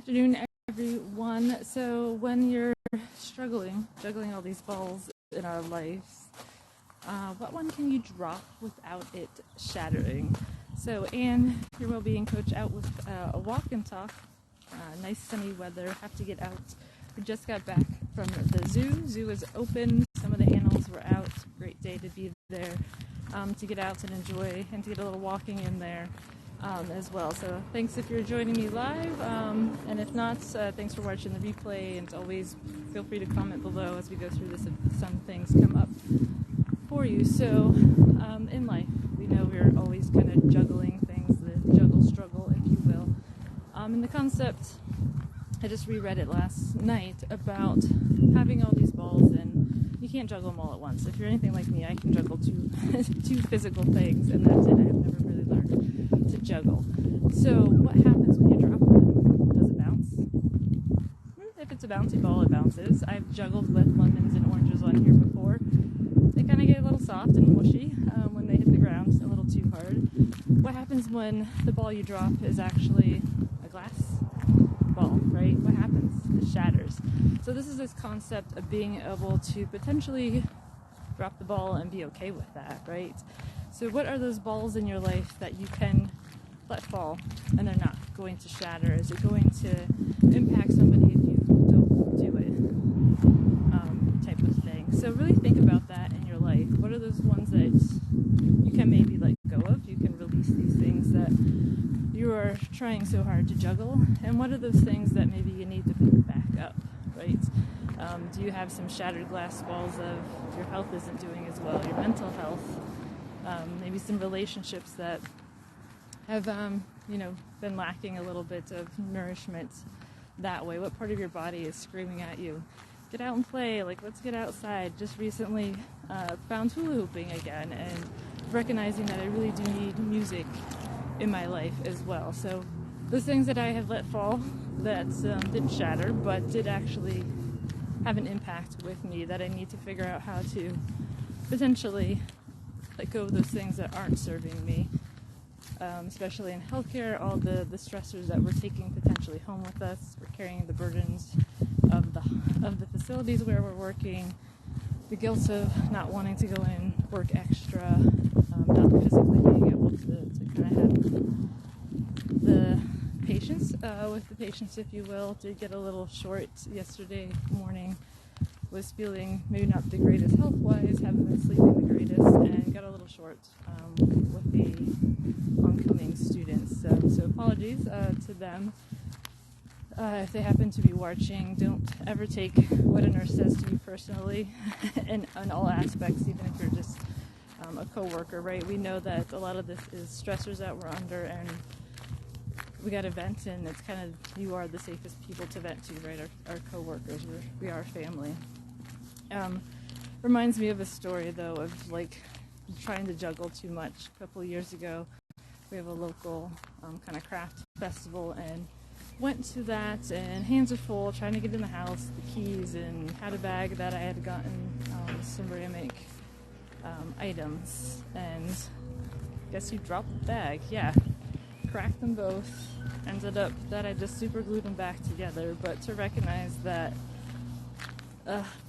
Afternoon, everyone. So when you're juggling all these balls in our lives, what one can you drop without it shattering? So Anne, your well-being coach, out with a walk and talk. Nice sunny weather. Have to get out. We just got back from the zoo. Zoo is open. Some of the animals were out. Great day to be there, to get out and enjoy and to get a little walking in there. As well. So thanks if you're joining me live, and if not, thanks for watching the replay, and always feel free to comment below as we go through this if some things come up for you. So in life, we know we're always kind of juggling things, the juggle struggle, if you will. And the concept, I just reread it last night about having all these balls, and you can't juggle them all at once. If you're anything like me, I can juggle two physical things, and that's it. I've never really learned to juggle. So what happens when you drop it? Does it bounce? If it's a bouncy ball, it bounces. I've juggled with lemons and oranges on here before. They kind of get a little soft and mushy when they hit the ground a little too hard. What happens when the ball you drop is actually a glass ball, right? What happens? It shatters. So this is this concept of being able to potentially drop the ball and be okay with that, right? So what are those balls in your life that you can let fall and they're not going to shatter? Is it going to impact somebody if you don't do it? Type of thing. So really think about that in your life. What are those ones that you can maybe let go of? You can release these things that you are trying so hard to juggle. And what are those things that maybe you need to pick back up, right? Do you have some shattered glass balls of your health isn't doing as well, your mental health? Maybe some relationships that have, been lacking a little bit of nourishment that way. What part of your body is screaming at you? Get out and play. Let's get outside. Just recently found hula hooping again, and recognizing that I really do need music in my life as well. So those things that I have let fall that didn't shatter, but did actually have an impact with me, that I need to figure out how to potentially let go of those things that aren't serving me, especially in healthcare, all the stressors that we're taking potentially home with us. We're carrying the burdens of the facilities where we're working, the guilt of not wanting to go in, work extra, not physically being able to kind of have the patience with the patients, if you will. Did get a little short yesterday morning. Was feeling maybe not the greatest health-wise, haven't been sleeping the greatest, and got a little short with the oncoming students. So apologies to them. If they happen to be watching, don't ever take what a nurse says to you personally in all aspects, even if you're just a coworker, right? We know that a lot of this is stressors that we're under, and we got to vent, and it's kind of, you are the safest people to vent to, right? Our coworkers, we are family. Reminds me of a story, though, of trying to juggle too much. A couple of years ago, we have a local kind of craft festival, and went to that, and hands are full, trying to get in the house, the keys, and had a bag that I had gotten ceramic items, and guess who dropped the bag? Yeah, cracked them both. Ended up that I just super glued them back together, but to recognize that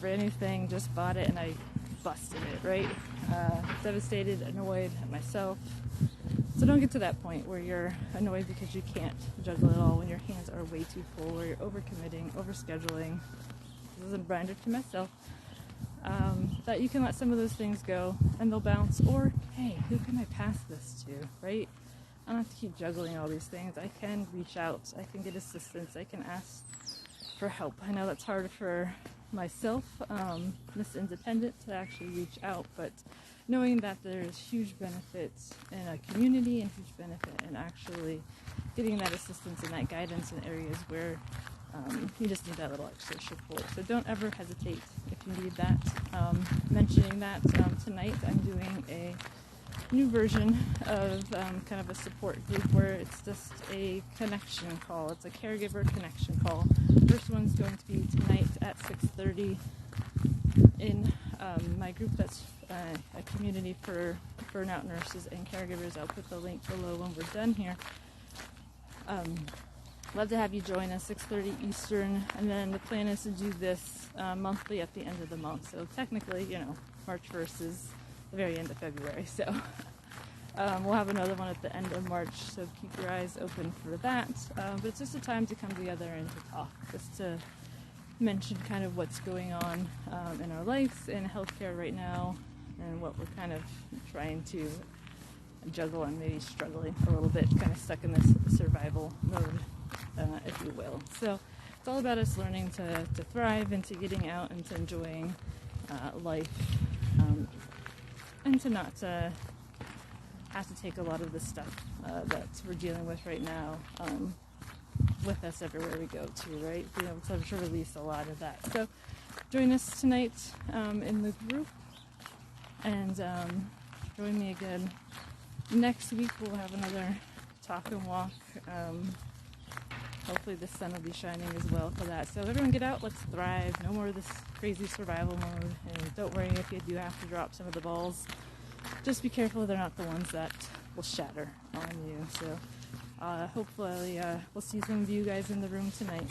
for anything, just bought it and I busted it, right? Devastated, annoyed at myself. So don't get to that point where you're annoyed because you can't juggle it all, when your hands are way too full, where you're overcommitting, overscheduling. This is a reminder to myself that you can let some of those things go and they'll bounce, or hey, who can I pass this to, right? I don't have to keep juggling all these things. I can reach out, I can get assistance, I can ask for help. I know that's hard for myself, Miss Independent, to actually reach out, but knowing that there's huge benefits in a community and huge benefit in actually getting that assistance and that guidance in areas where you just need that little extra support. So don't ever hesitate if you need that. Mentioning that tonight, I'm doing a new version of kind of a support group where it's just a connection call. It's a caregiver connection call. First one's going to be tonight at 6:30 in my group that's a community for burnout nurses and caregivers. I'll put the link below when we're done here. Love to have you join us, 6:30 Eastern, and then the plan is to do this monthly at the end of the month. So technically, March 1st is the very end of February. So we'll have another one at the end of March. So keep your eyes open for that. But it's just a time to come together and to talk, just to mention kind of what's going on in our lives in healthcare right now, and what we're kind of trying to juggle and maybe struggling a little bit, kind of stuck in this survival mode, if you will. So it's all about us learning to thrive and to getting out and to enjoying life, and to not have to take a lot of the stuff that we're dealing with right now with us everywhere we go to, right? Being able to release a lot of that. So join us tonight in the group, and join me again next week. We'll have another talk and walk. Hopefully the sun will be shining as well for that. So everyone get out, let's thrive. No more of this crazy survival mode. And don't worry if you do have to drop some of the balls. Just be careful they're not the ones that will shatter on you. So hopefully we'll see some of you guys in the room tonight.